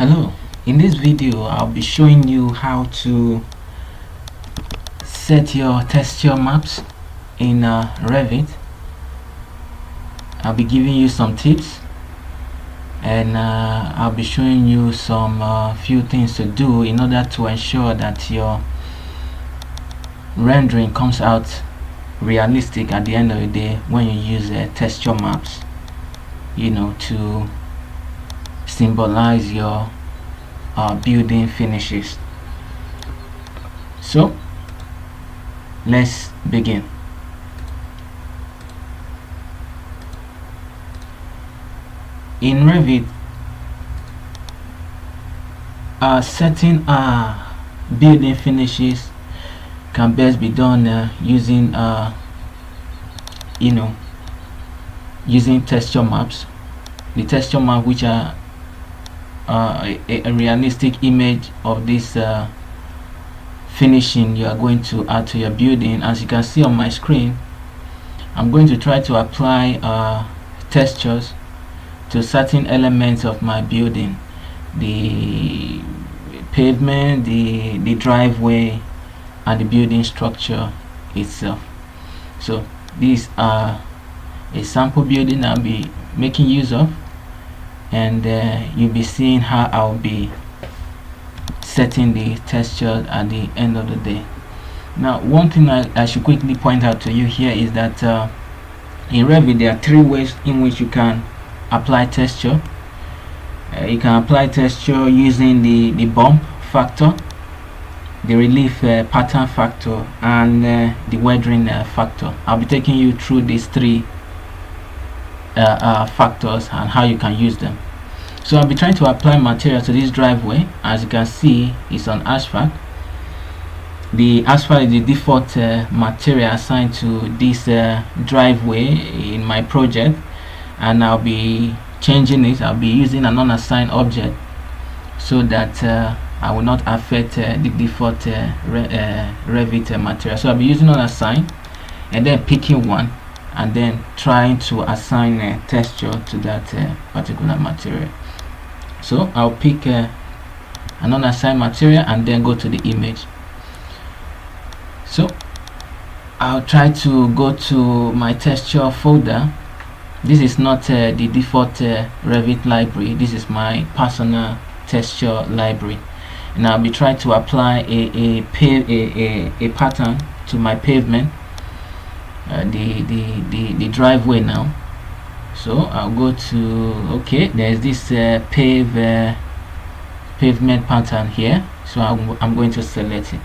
Hello, in this video I'll be showing you how to set your texture maps in Revit. I'll be giving you some tips, and I'll be showing you some few things to do in order to ensure that your rendering comes out realistic at the end of the day when you use texture maps, to symbolize your building finishes. So let's begin. In Revit, setting building finishes can best be done using using texture maps. The texture map, which are a realistic image of this finishing you are going to add to your building. As you can see on my screen, I'm going to try to apply textures to certain elements of my building: the pavement, the driveway, and the building structure itself. So these are a sample building I'll be making use of, and you'll be seeing how I'll be setting the texture at the end of the day. Now, one thing I should quickly point out to you here is that in Revit there are three ways in which you can apply texture. You can apply texture using the bump factor, the relief pattern factor, and the weathering factor. I'll be taking you through these three factors and how you can use them. So I'll be trying to apply material to this driveway. As you can see, it's on asphalt. The asphalt is the default material assigned to this driveway in my project, and I'll be changing it. I'll be using an unassigned object so that I will not affect the default Revit material. So I'll be using unassigned and then picking one, and then trying to assign a texture to that particular material. So I'll pick an unassigned material and then go to the image. So I'll try to go to my texture folder. This is not the default Revit library. This is my personal texture library, and I'll be trying to apply a pattern to my pavement, the driveway now. So I'll go to, okay, there's this pavement pattern here, so I'm going to select it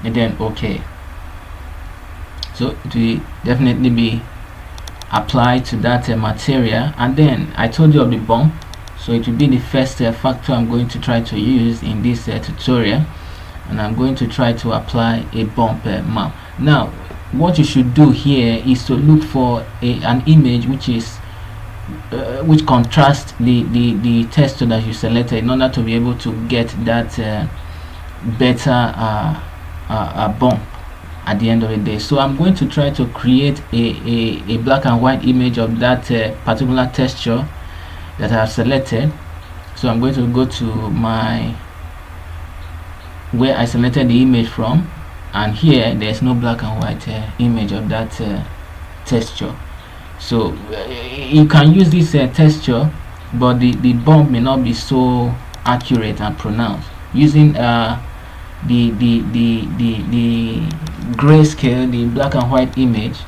and then okay. So it will definitely be applied to that material. And then I told you of the bump, so it will be the first factor I'm going to try to use in this tutorial, and I'm going to try to apply a bump map. Now what you should do here is to look for an image which contrasts the texture that you selected, in order to be able to get that better bump at the end of the day. So I'm going to try to create a black and white image of that particular texture that I've selected. So I'm going to go to my where I selected the image from, and here there's no black and white image of that texture. So you can use this texture, but the bump may not be so accurate and pronounced. Using the grayscale, the black and white image,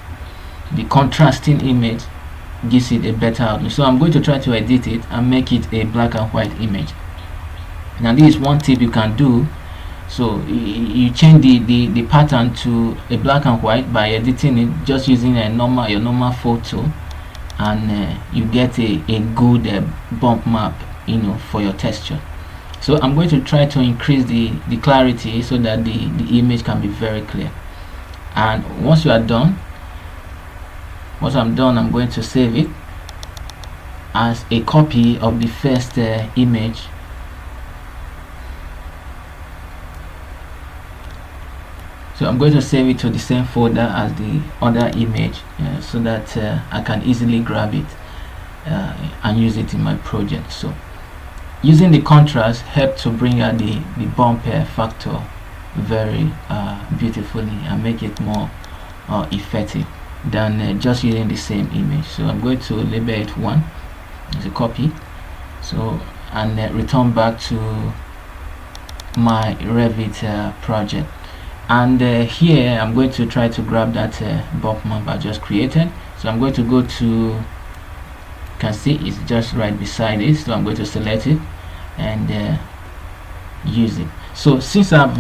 the contrasting image gives it a better outlook. So I'm going to try to edit it and make it a black and white image. Now this is one tip you can do. So you change the pattern to a black and white by editing it, just using your normal photo, and you get a good bump map, for your texture. So I'm going to try to increase the clarity so that the image can be very clear. And once I'm done, I'm going to save it as a copy of the first image. So I'm going to save it to the same folder as the other image, so that I can easily grab it and use it in my project. So using the contrast help to bring out the bump factor very beautifully and make it more effective than just using the same image. So I'm going to label it 1 as a copy, so and return back to my Revit project. And here I'm going to try to grab that bump map I just created. So I'm going to go to, you can see it's just right beside it, so I'm going to select it and use it. So since I've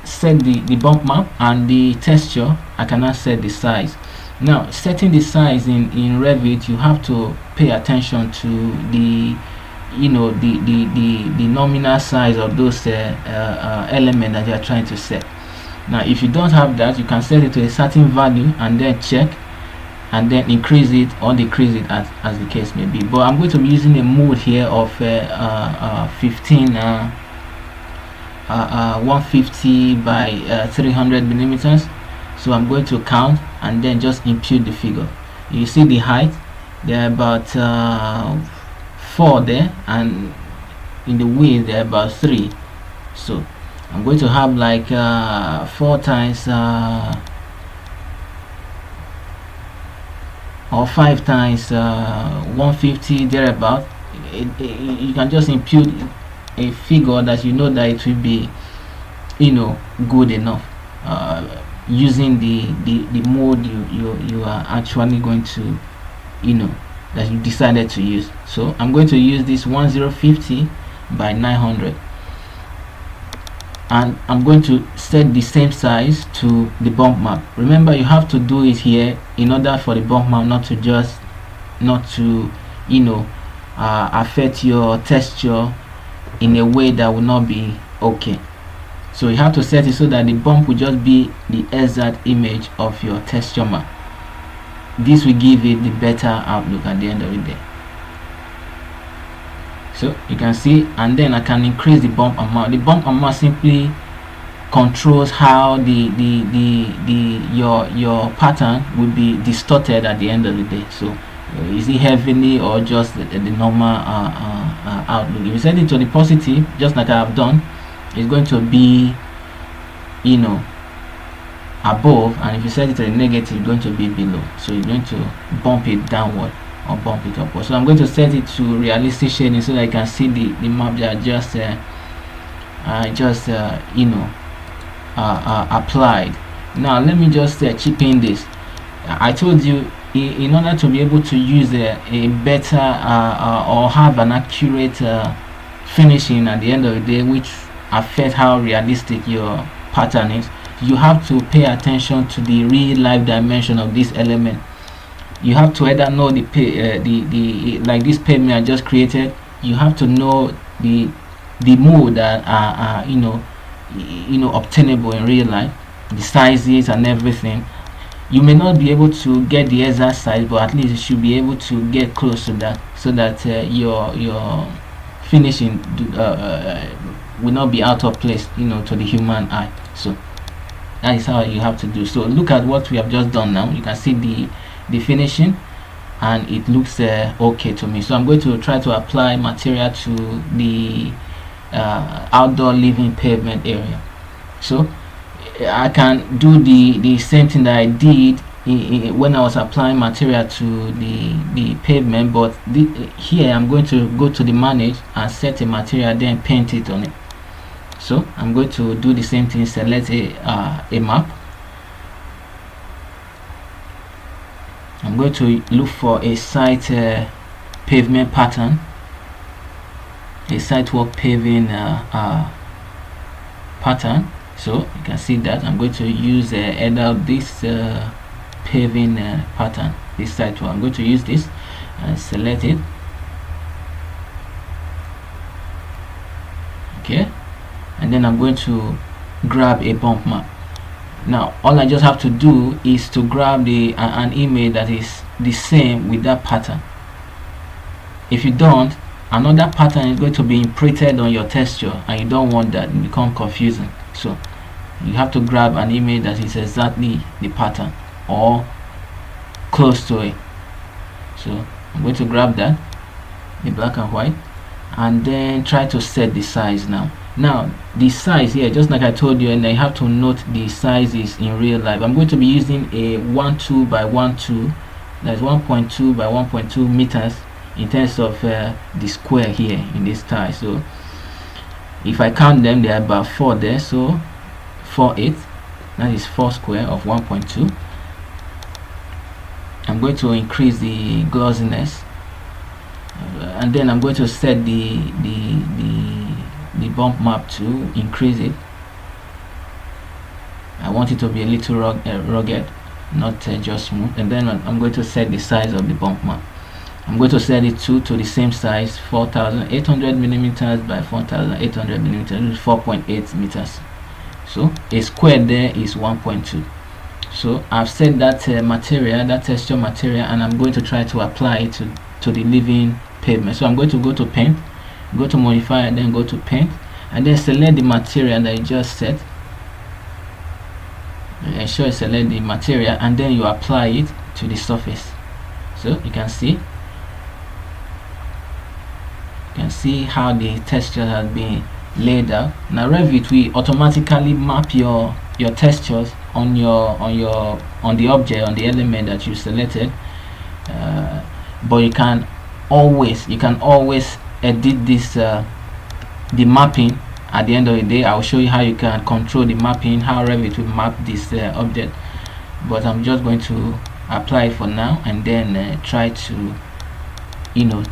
set the bump map and the texture, I can now set the size. Now setting the size in Revit, you have to pay attention to the the nominal size of those elements that you are trying to set. Now if you don't have that, you can set it to a certain value and then check and then increase it or decrease it as the case may be. But I'm going to be using a mode here of 150 by 300 millimeters. So I'm going to count and then just impute the figure. You see the height, there are about 4 there, and in the width there are about 3. So I'm going to have like 4 times or 5 times 150 thereabout. You can just impute a figure that you know that it will be good enough using the mode you are actually going to that you decided to use. So I'm going to use this 1050 by 900, and I'm going to set the same size to the bump map. Remember, you have to do it here in order for the bump map not to affect your texture in a way that will not be okay. So you have to set it so that the bump will just be the exact image of your texture map. This will give it the better outlook at the end of the day. So you can see, and then I can increase the bump amount. The bump amount simply controls how your pattern will be distorted at the end of the day. So is it heavily or just the normal outlook? If you set it to the positive, just like I have done, it's going to be above, and if you set it to the negative, it's going to be below. So you're going to bump it downward or bump it upward. So I'm going to set it to realistic shading so that I can see the map that applied. Now let me just chip in this. I told you, in order to be able to use a better or have an accurate finishing at the end of the day, which affect how realistic your pattern is, you have to pay attention to the real life dimension of this element. You have to either know like this pavement I just created, you have to know the mode that are obtainable in real life, the sizes and everything. You may not be able to get the exact size, but at least you should be able to get close to that, so that your finishing will not be out of place to the human eye. So that is how you have to do. So look at what we have just done now. You can see the finishing, and it looks okay to me. So I'm going to try to apply material to the outdoor living pavement area. So I can do the same thing that I did when I was applying material to the pavement, but here I'm going to go to the manage and set a material, then paint it on it. So I'm going to do the same thing, select a map. I'm going to look for a site pavement pattern, a site work paving pattern. So you can see that I'm going to use either this paving pattern, this site work. I'm going to use this and select it. Okay, and then I'm going to grab a bump map. Now all I just have to do is to grab an image that is the same with that pattern. If you don't, another pattern is going to be imprinted on your texture, and you don't want that. It become confusing. So you have to grab an image that is exactly the pattern or close to it. So I'm going to grab that, the black and white, and then try to set the size. Now the size here, just like I told you, and I have to note the sizes in real life. I'm going to be using a 1.2 by 1.2, that's 1.2 by 1.2 meters in terms of the square here in this tile. So if I count them, there are about 4 there, so 4/8, that is 4 square of 1.2. I'm going to increase the glossiness, and then I'm going to set the bump map to increase it. I want it to be a little rugged, not just smooth. And then I'm going to set the size of the bump map. I'm going to set it to the same size, 4,800 millimeters by 4,800 millimeters, 4.8 meters. So a square there is 1.2. So I've set that material, that texture material, and I'm going to try to apply it to the living pavement. So I'm going to go to paint, go to modify, and then go to paint, and then select the material that you just set. Ensure you select the material, and then you apply it to the surface. So you can see how the texture has been laid out. Now Revit will automatically map your textures on the object, on the element that you selected, but you can always edit this the mapping at the end of the day. I'll show you how you can control the mapping, how Revit will map this object, but I'm just going to apply it for now, and then try to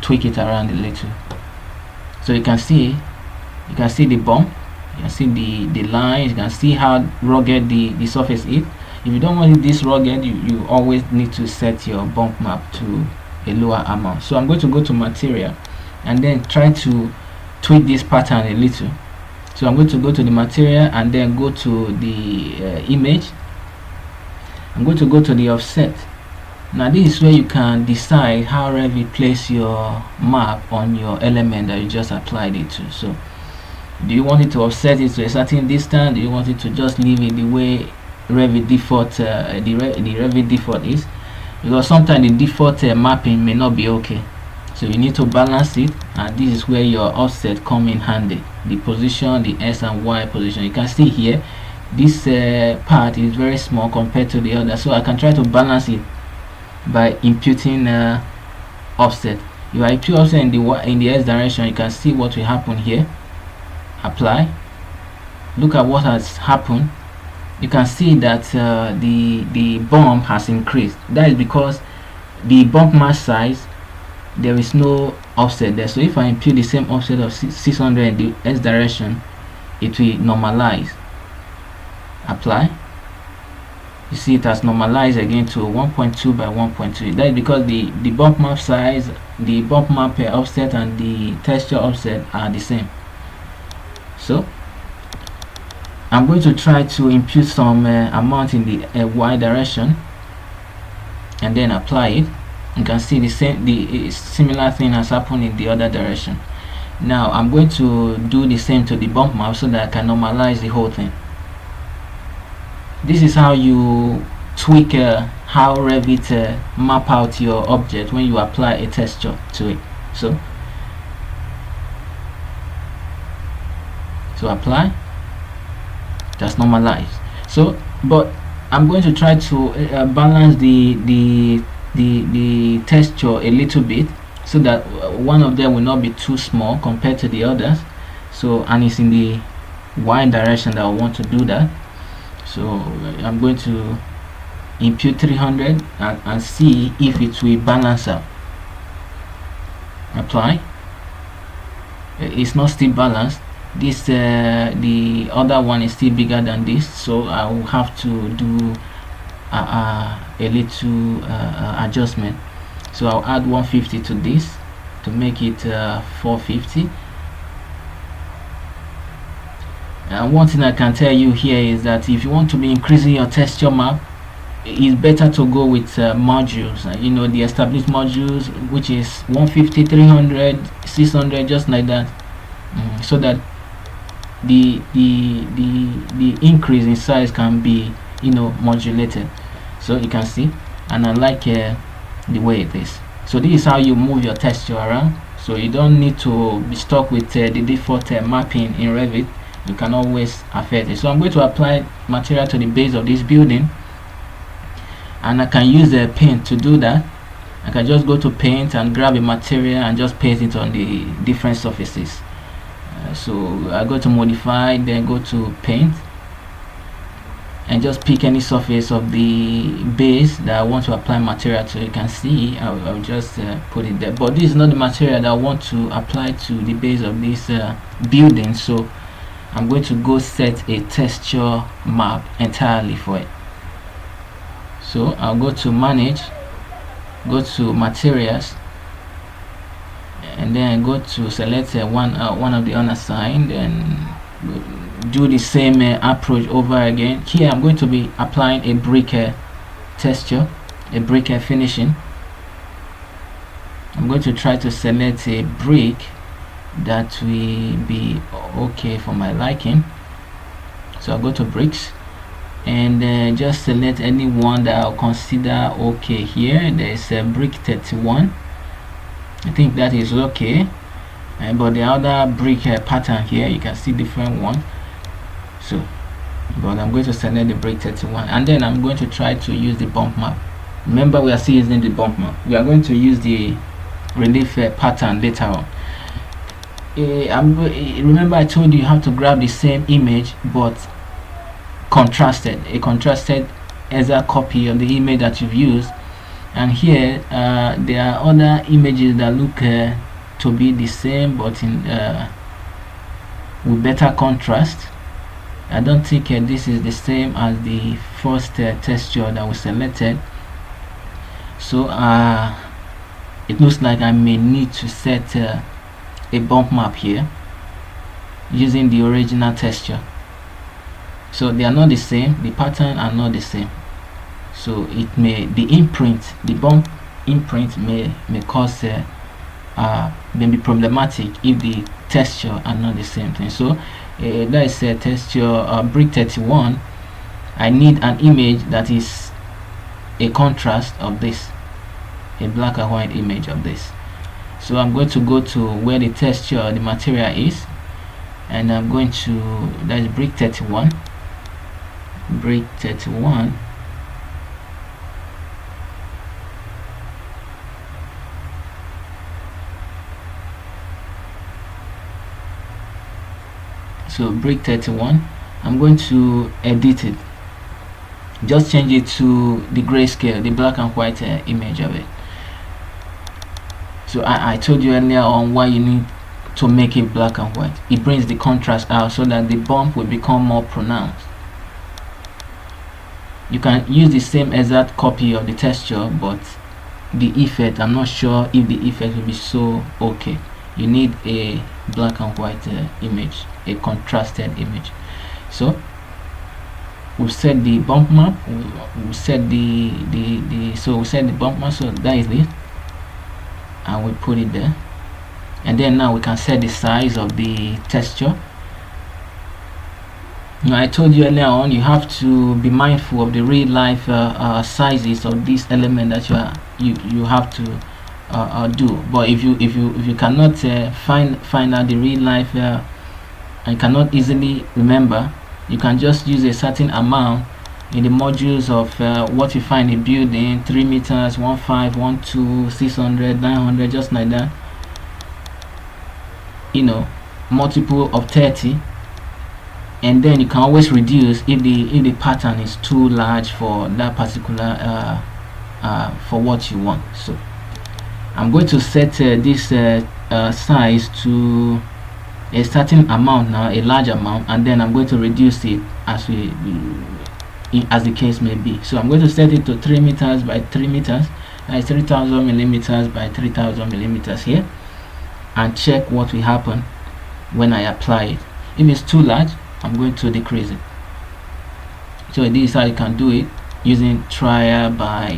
tweak it around a little. So you can see the bump, you can see the lines, you can see how rugged the surface is. If you don't want it this rugged, you always need to set your bump map to a lower amount. So I'm going to go to material and then try to tweak this pattern a little. So I'm going to go to the material and then go to the image. I'm going to go to the offset. Now this is where you can decide how Revit place your map on your element that you just applied it to. So do you want it to offset it to a certain distance? Do you want it to just leave it the way Revit default the Revit default is? Because sometimes the default mapping may not be okay, so you need to balance it, and this is where your offset come in handy. The position, the X and Y position. You can see here this part is very small compared to the other, so I can try to balance it by imputing offset. If I impute offset in the X direction, you can see what will happen here. Apply. Look at what has happened. You can see that the bump has increased. That is because the bump mass size, there is no offset there. So if I impute the same offset of 600 in the X direction, it will normalize. Apply. You see it has normalized again to 1.2 by 1.2. That is because the bump map size, the bump map offset, and the texture offset are the same. So I'm going to try to impute some amount in the Y direction and then apply it. You can see the similar thing has happened in the other direction. Now I'm going to do the same to the bump map so that I can normalize the whole thing. This is how you tweak how Revit map out your object when you apply a texture to it. So apply, just normalize. So but I'm going to try to balance the texture a little bit, so that one of them will not be too small compared to the others. So, and it's in the Y direction that I want to do that. So I'm going to impute 300 and see if it will balance out. Apply. It's not still balanced. This the other one is still bigger than this, so I will have to do a little adjustment. So I'll add 150 to this to make it 450. And one thing I can tell you here is that if you want to be increasing your texture map, it's better to go with modules, the established modules, which is 150, 300, 600, just like that, so that the increase in size can be modulated. So you can see, and I like the way it is. So this is how you move your texture around. So you don't need to be stuck with the default mapping in Revit. You can always affect it. So I'm going to apply material to the base of this building, and I can use the paint to do that. I can just go to paint and grab a material and just paint it on the different surfaces. So I go to modify, then go to paint, and just pick any surface of the base that I want to apply material to. You can see I'll just put it there, but this is not the material that I want to apply to the base of this building. So I'm going to go set a texture map entirely for it. So I'll go to manage, go to materials, and then go to select one of the unassigned, and do the same approach over again. Here I'm going to be applying a brick texture, a brick finishing. I'm going to try to select a brick that will be okay for my liking. So I'll go to bricks and just select any one that I'll consider okay. Here there's a brick 31. I think that is okay, but the other brick pattern here, you can see different one. So but I'm going to select the brick 31, and then I'm going to try to use the bump map. Remember, we are still using the bump map. We are going to use the relief pattern later on. Remember I told you have to grab the same image but contrasted, a contrasted exact copy of the image that you've used. And here there are other images that look to be the same but in with better contrast. I don't think this is the same as the first texture that we selected. So it looks like I may need to set a bump map here using the original texture. So they are not the same, the pattern are not the same. So it may, the imprint, the bump imprint may cause may be problematic if the texture are not the same thing. So that is a texture brick 31. I need an image that is a contrast of this, a black and white image of this. So I'm going to go to where the texture, the material is, and I'm going to, that is brick 31, brick 31. So brick 31, I'm going to edit it, just change it to the grayscale, the black and white image of it. So I told you earlier on why you need to make it black and white. It brings the contrast out so that the bump will become more pronounced. You can use the same exact copy of the texture, but the effect, I'm not sure if the effect will be so okay. You need a black and white image, a contrasted image. So we've set the bump map, we set so we set the bump map, so that is it, and we put it there. And then now we can set the size of the texture. Now I told you earlier on, you have to be mindful of the real life sizes of this element that you have to do. But if you cannot find out the real life and cannot easily remember, you can just use a certain amount in the modules of what you find in building, 3 meters, 1.5, 1.2, 600, 900, just like that, you know, multiple of 30, and then you can always reduce if the pattern is too large for that particular for what you want. So I'm going to set this size to a certain amount now, a large amount, and then I'm going to reduce it as the case may be. So I'm going to set it to 3 meters by 3 meters, that is 3000 millimeters by 3000 millimeters here, and check what will happen when I apply it. If it's too large, I'm going to decrease it. So this is how you can do it, using trial by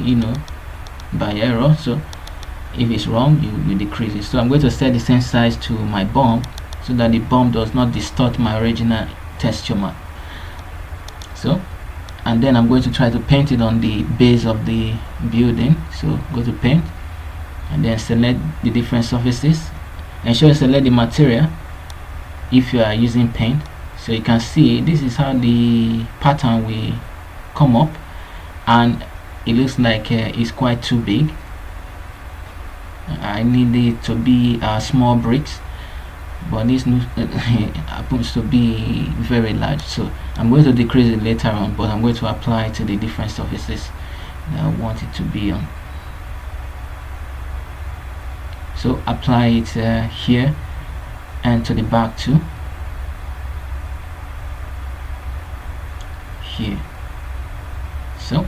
by error. So if it's wrong, you decrease it. So I'm going to set the same size to my bump so that the bump does not distort my original texture map. So, and then I'm going to try to paint it on the base of the building. So go to paint and then select the different surfaces ensure you select the material if you are using paint. So you can see this is how the pattern will come up, and it looks like it's quite too big. I need it to be small bricks, but this happens to be very large, so I'm going to decrease it later on, but I'm going to apply it to the different surfaces that I want it to be on. So apply it here and to the back too, here. So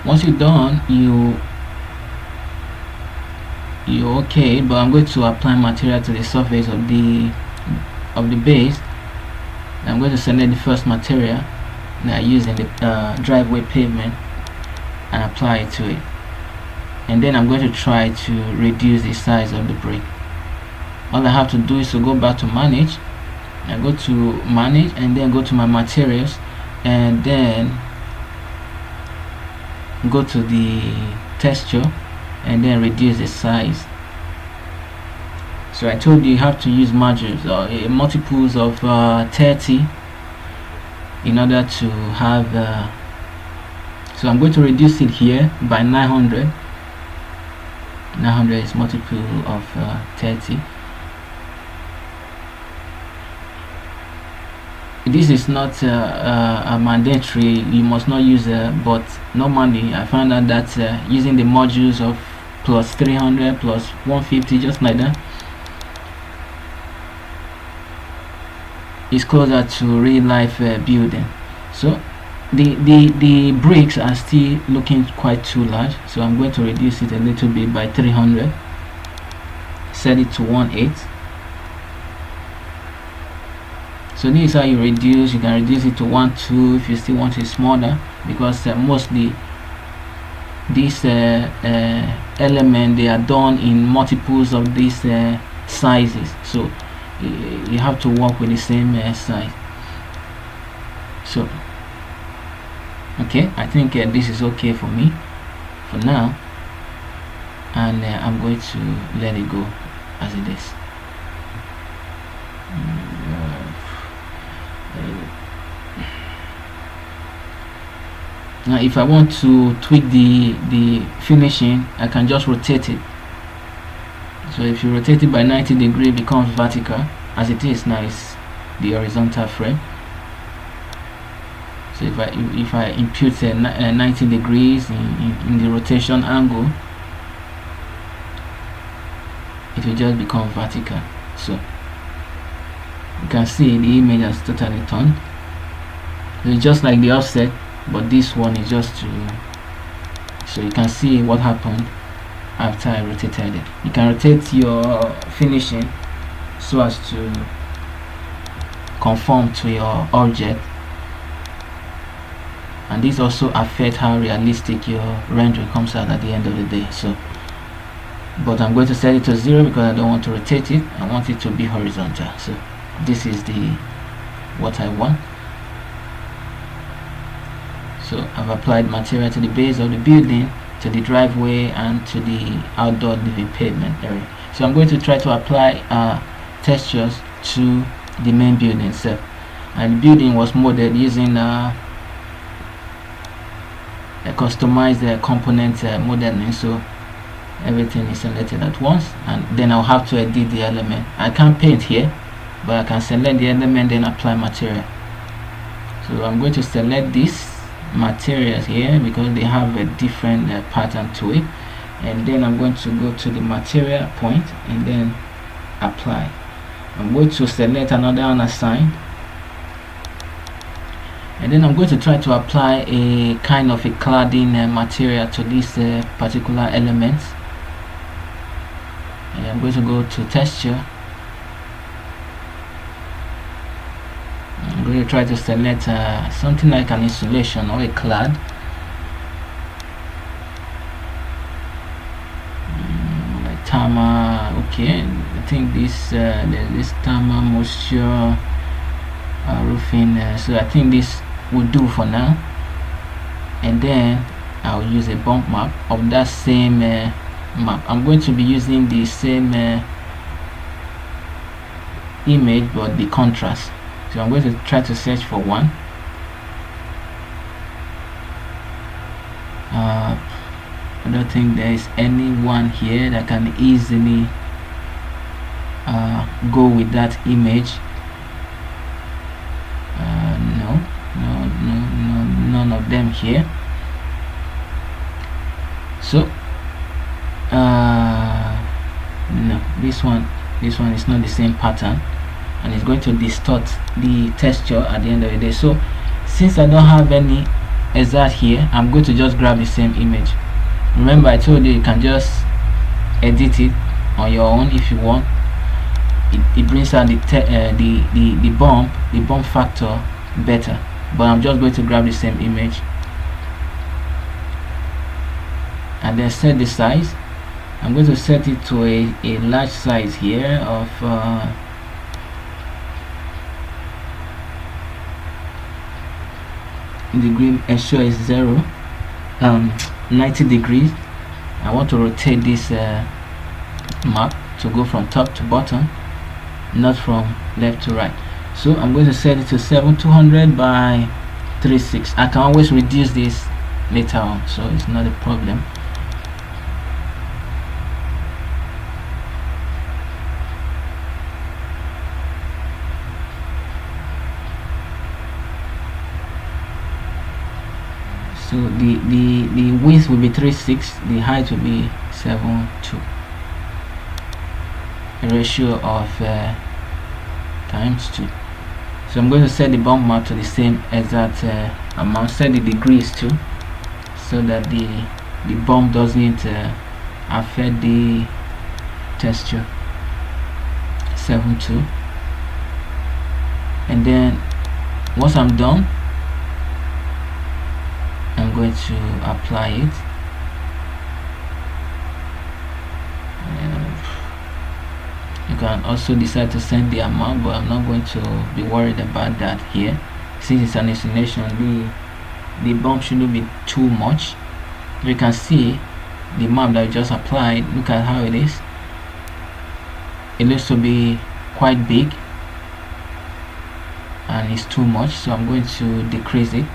once you're done, you're okay. But I'm going to apply material to the surface of the base. I'm going to select the first material that I use in the driveway pavement and apply it to it, and then I'm going to try to reduce the size of the brick. All I have to do is to go back to manage. I go to manage and then go to my materials, and then go to the texture and then reduce the size. So I told you have to use margins or multiples of 30 in order to have so I'm going to reduce it here by 900. 900 is multiple of 30. This is not a mandatory, you must not use but normally I found out that using the modules of plus 300 plus 150, just like that, is closer to real life building. So the bricks are still looking quite too large, so I'm going to reduce it a little bit by 300, set it to 1/8. So this is how you reduce. You can reduce it to 1/2 if you still want it smaller, because mostly these element, they are done in multiples of these sizes, so you have to work with the same size. So okay, I think this is okay for me for now, and I'm going to let it go as it is. Now if I want to tweak the finishing, I can just rotate it. So if you rotate it by 90 degrees, it becomes vertical. As it is now, it's the horizontal frame. So if I impute 90 degrees in the rotation angle, it will just become vertical. So you can see the image has totally turned. It's just like the offset, but this one is just to, so you can see what happened after I rotated it. You can rotate your finishing so as to conform to your object, and this also affects how realistic your rendering comes out at the end of the day. So but I'm going to set it to 0 because I don't want to rotate it. I want it to be horizontal. So this is what I want. So I've applied material to the base of the building, to the driveway, and to the outdoor living pavement area. So I'm going to try to apply textures to the main building itself. And the building was modeled using a customized component modeling, so everything is selected at once, and then I'll have to edit the element. I can't paint here, but I can select the element, then apply material. So I'm going to select these materials here because they have a different pattern to it, and then I'm going to go to the material point and then apply. I'm going to select another unassigned, and then I'm going to try to apply a kind of a cladding material to this particular element. And I'm going to go to texture. I'm going to try to select something like an insulation or a clad. Like thermal. Okay, I think this this thermal moisture roofing. So I think this will do for now, and then I'll use a bump map of that same map. I'm going to be using the same image but the contrast. So I'm going to try to search for one. I don't think there is anyone here that can easily go with that image. No, none of them here. So no, this one is not the same pattern, and it's going to distort the texture at the end of the day. So since I don't have any exact here, I'm going to just grab the same image. Remember, I told you can just edit it on your own if you want. It brings out the bump factor better, but I'm just going to grab the same image and then set the size. I'm going to set it to a large size here of degree. Ensure is 90 degrees. I want to rotate this map to go from top to bottom, not from left to right. So I'm going to set it to 7200 by 36. I can always reduce this later on, so it's not a problem. So the width will be 36, the height will be 7:2. A ratio of times 2. So I'm going to set the bump map to the same exact amount. Set the degrees too, so that the bump doesn't affect the texture. 7:2. And then once I'm done, I'm going to apply it. You can also decide to send the amount, but I'm not going to be worried about that here. Since it's an installation, the bump shouldn't be too much. You can see the map that I just applied. Look at how it is. It looks to be quite big and it's too much, so I'm going to decrease it.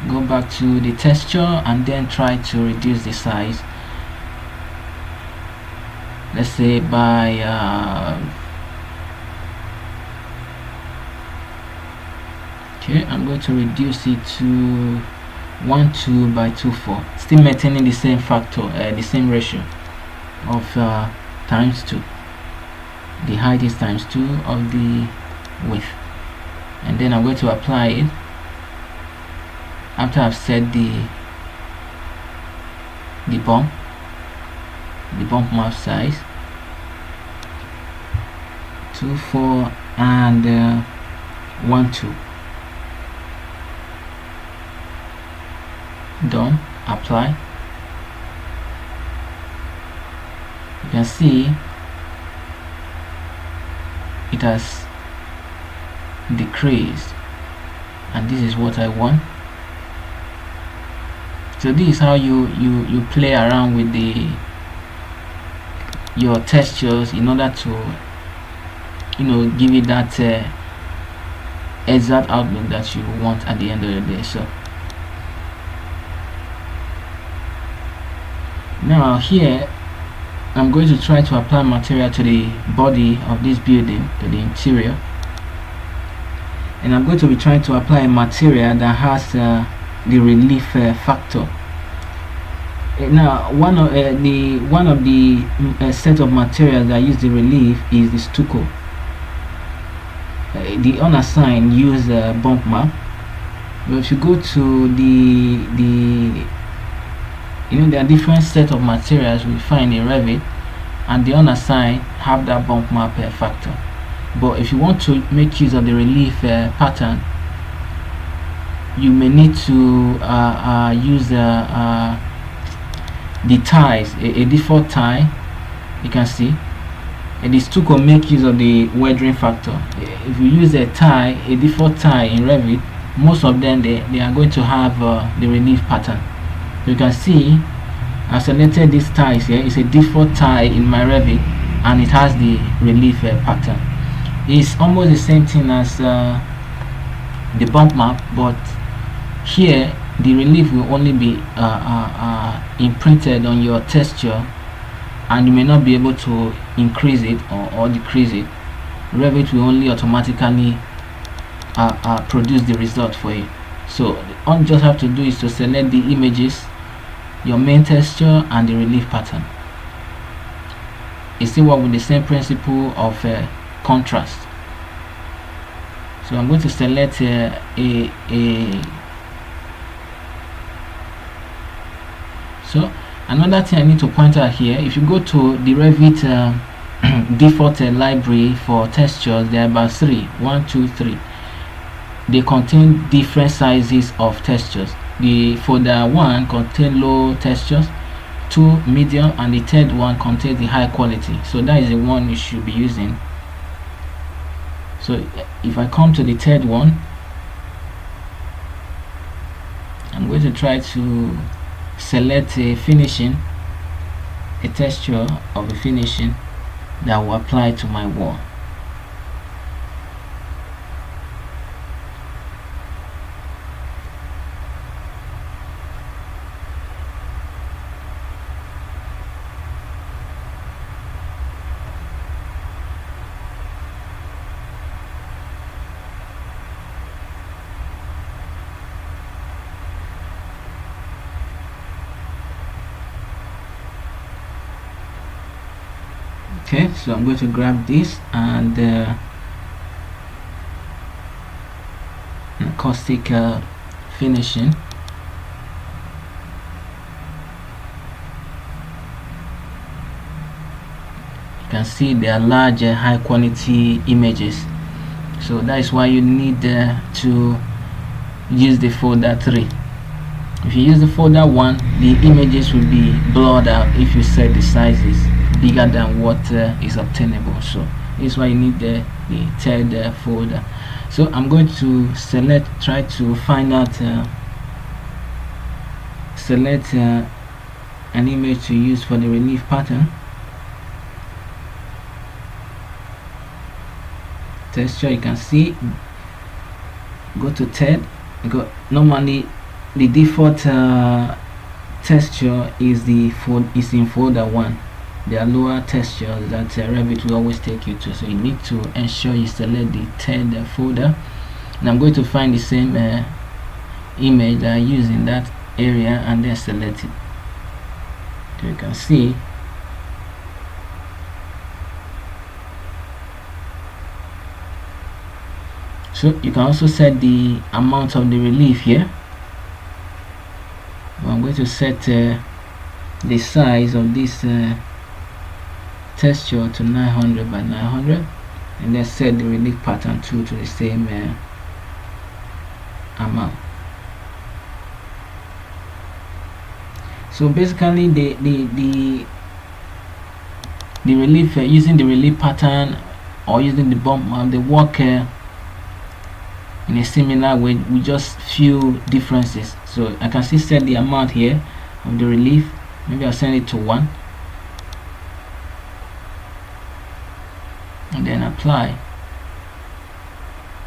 Go back to the texture and then try to reduce the size. Let's say by okay, I'm going to reduce it to 1:2 by 2:4, still maintaining the same factor, the same ratio of times 2. The height is times 2 of the width, and then I'm going to apply it after I've set the bump map size 2:4 and 1:2. Done. Apply. You can see it has decreased, and this is what I want. So this is how you play around with your textures in order to give it that exact outlook that you want at the end of the day. So now here I'm going to try to apply material to the body of this building, to the interior, and I'm going to be trying to apply a material that has the relief factor. Now one of the set of materials that use the relief is the stucco. The unassigned use bump map, but if you go to there are different set of materials we find in Revit, and the unassigned have that bump map factor. But if you want to make use of the relief pattern, you may need to use the ties, a default tie You can see this tool can make use of the weathering factor. If you use a default tie in Revit, most of them they are going to have the relief pattern. So you can see I selected these ties here. It's a default tie in my Revit and it has the relief pattern. It's almost the same thing as the bump map, but here the relief will only be imprinted on your texture, and you may not be able to increase it or decrease it. Revit will only automatically produce the result for you. So all you just have to do is to select the images, your main texture, and the relief pattern. It still works with the same principle of contrast. So I'm going to select so another thing I need to point out here, if you go to the Revit default library for textures, there are about 3. They contain different sizes of textures. The folder 1 contains low textures, 2 medium, and the third one contains the high quality. So that is the one you should be using. So if I come to the third one, I'm going to try to select a finishing, a texture of a finishing that will apply to my wall. Okay, so I'm going to grab this and acoustic finishing. You can see they are large high quality images, so that is why you need to use the folder 3. If you use the folder 1, the images will be blurred out if you set the sizes bigger than what is obtainable. So this is why you need the third folder. So I'm going to try to find out select an image to use for the relief pattern. Texture, you can see, go to third. Normally the default texture is in folder 1. There are lower textures that Revit will always take you to, so you need to ensure you select the third folder. And I'm going to find the same image that I use in that area and then select it. So you can see so you can also set the amount of the relief here. I'm going to set the size of this texture to 900 by 900, and then set the relief pattern to the same amount. So basically the relief using the relief pattern or using the bump they work in a similar way with just few differences. So I can still set the amount here of the relief. Maybe I'll send it to 1 and then apply.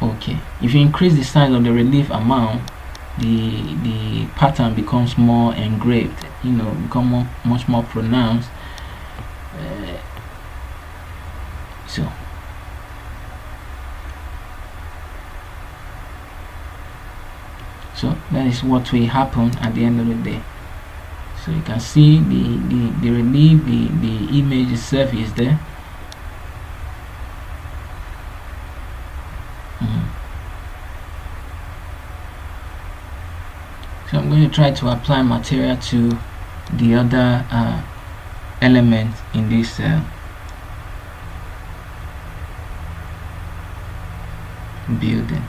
Okay, if you increase the size of the relief amount, the pattern becomes more engraved, become much more pronounced. So that is what will happen at the end of the day. So you can see the relief, the image itself is there. So I'm going to try to apply material to the other element in this building.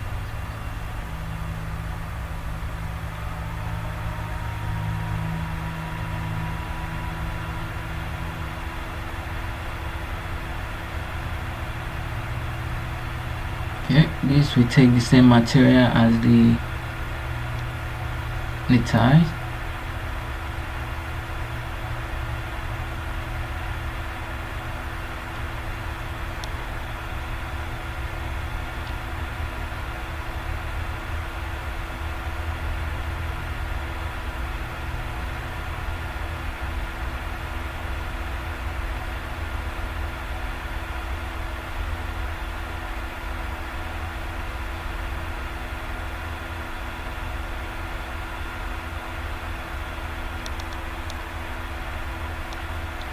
Okay, this will take the same material as the tiles.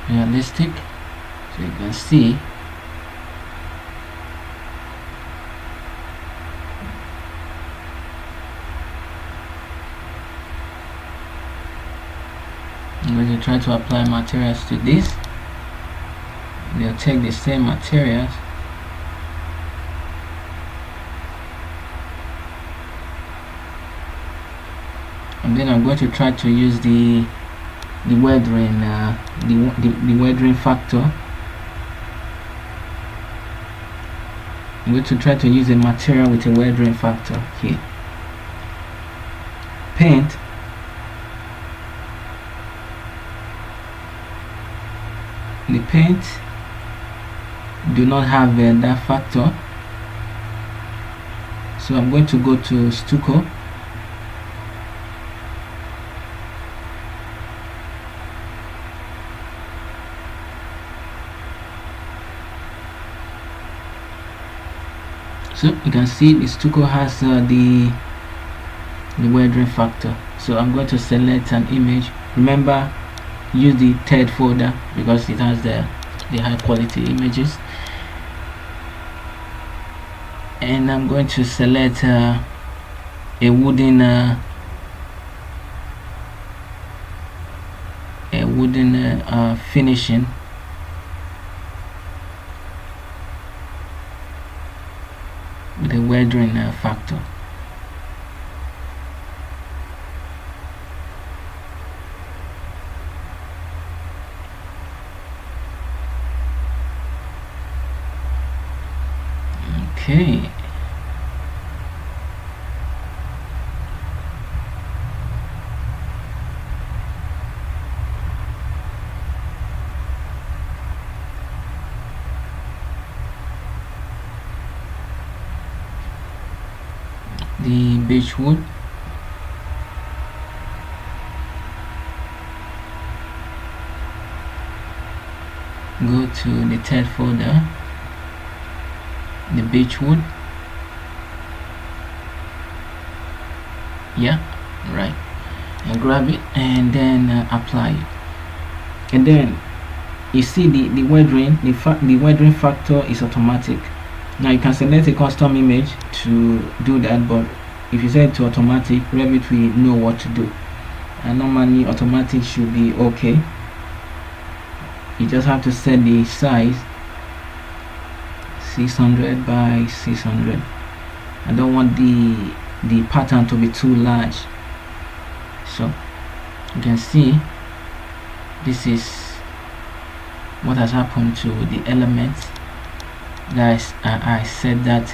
Realistic, so you can see I'm going to try to apply materials to this. They'll take the same materials and then I'm going to try to use the weathering the weathering factor. I'm going to try to use a material with a weathering factor here. Paint, the paint do not have that factor, so I'm going to go to stucco. So you can see the stucco has the weathering factor. So I'm going to select an image. Remember, use the third folder because it has the high quality images. And I'm going to select a wooden finishing. With a weathering factor. Okay. The beechwood, go to the third folder, the beechwood, yeah, right, and grab it and then apply it. And then you see the weathering, the weathering factor is automatic. Now you can select a custom image to do that, but if you set it to automatic, Revit will know what to do. And normally automatic should be okay. You just have to set the size 600 by 600. I don't want the pattern to be too large. So you can see this is what has happened to the elements. Guys, I set that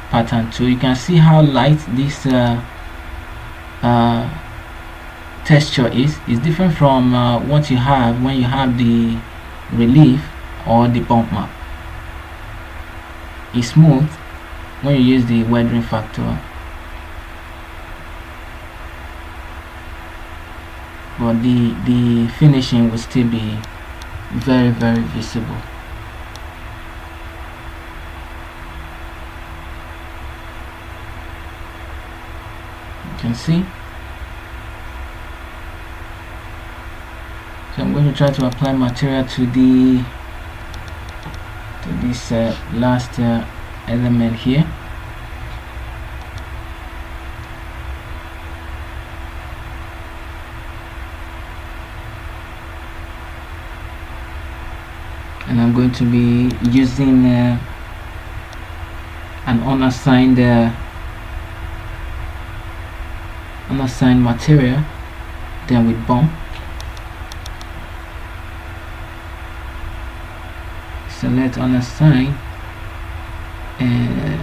pattern to. You can see how light this texture is. It's different from what you have when you have the relief or the bump map. It's smooth when you use the weathering factor, but the finishing will still be very visible. You can see. So I'm going to try to apply material to this last element here. And I'm going to be using an unassigned material, then with bump. Select unassigned and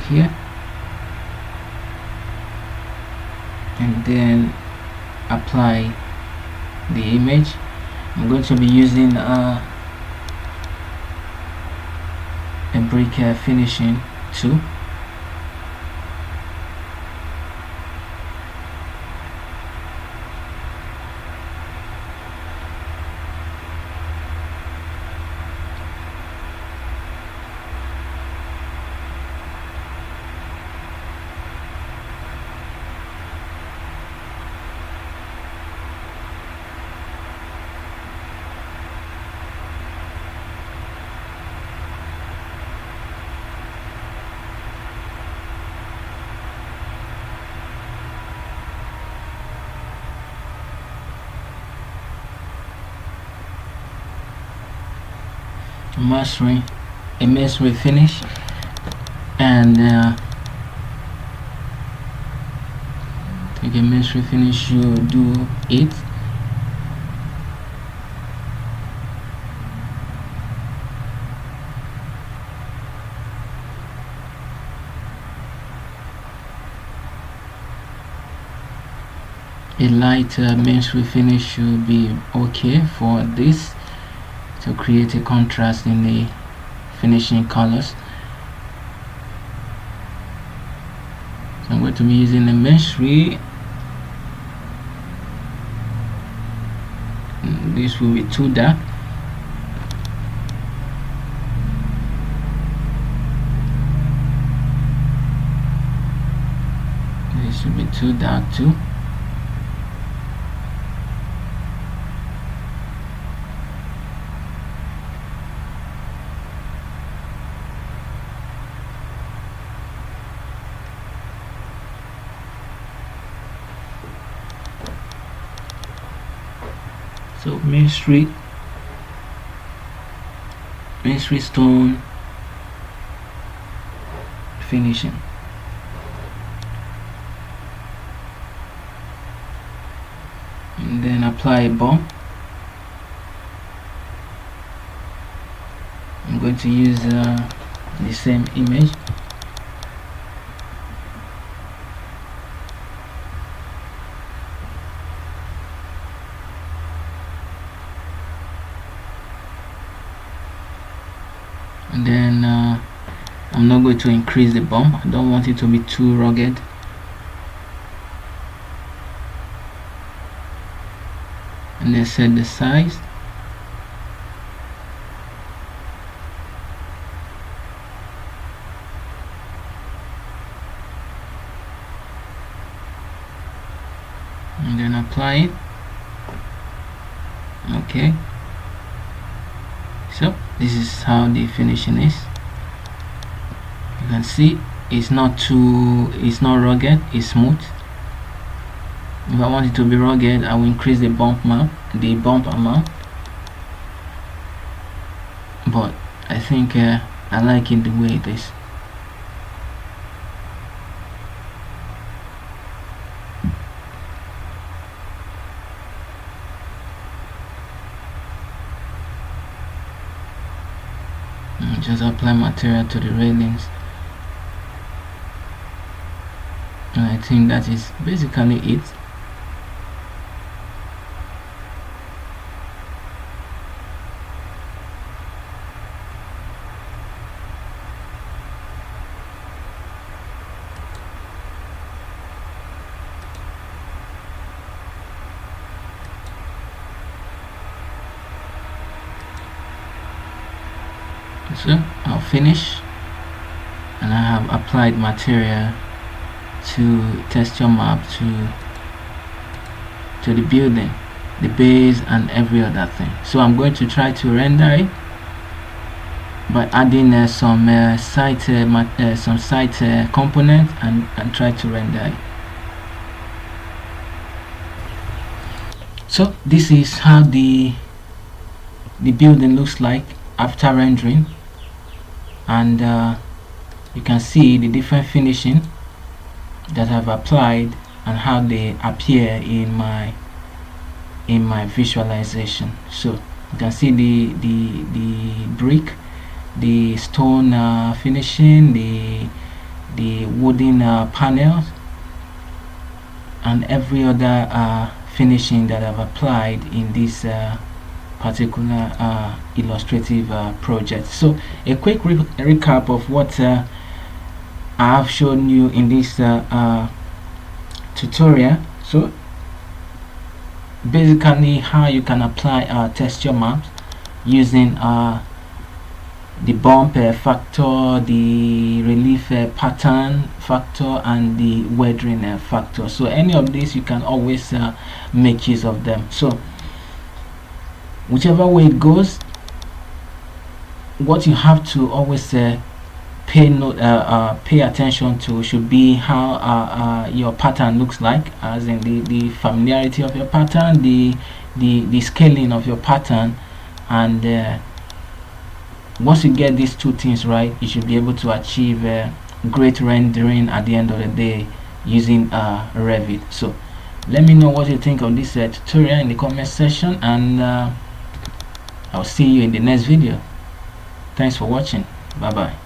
here, and then apply the image. I'm going to be using a brick finishing tool. A masonry finish, and take a masonry finish, you do it. A light masonry finish should be okay for this, to create a contrast in the finishing colors. So I'm going to be using the masonry. This will be too dark. This should be too dark too. So masonry stone finishing. And then apply a bump. I'm going to use the same image. And then I'm not going to increase the bump. I don't want it to be too rugged. And then set the size. And then apply it. Okay. So this is how the finishing is. You can see it's not rugged, it's smooth. If I want it to be rugged, I will increase the bump amount. But I think I like it the way it is. Just apply material to the railings, and I think that is basically it. So I'll finish, and I have applied material to texture map to the building, the base, and every other thing. So I'm going to try to render it by adding some site components and try to render it. So this is how the building looks like after rendering, and you can see the different finishing that I've applied and how they appear in my visualization. So you can see the brick, the stone finishing, the the wooden panels, and every other finishing that I've applied in this particular illustrative project. So a quick recap of what I have shown you in this tutorial. So basically how you can apply texture maps using the bump factor, the relief pattern factor, and the weathering factor. So any of these you can always make use of them. So whichever way it goes, what you have to always pay attention to should be how your pattern looks like, as in the familiarity of your pattern, the scaling of your pattern, and once you get these two things right, you should be able to achieve great rendering at the end of the day using Revit. So let me know what you think of this tutorial in the comment section, and I'll see you in the next video. Thanks for watching. Bye bye.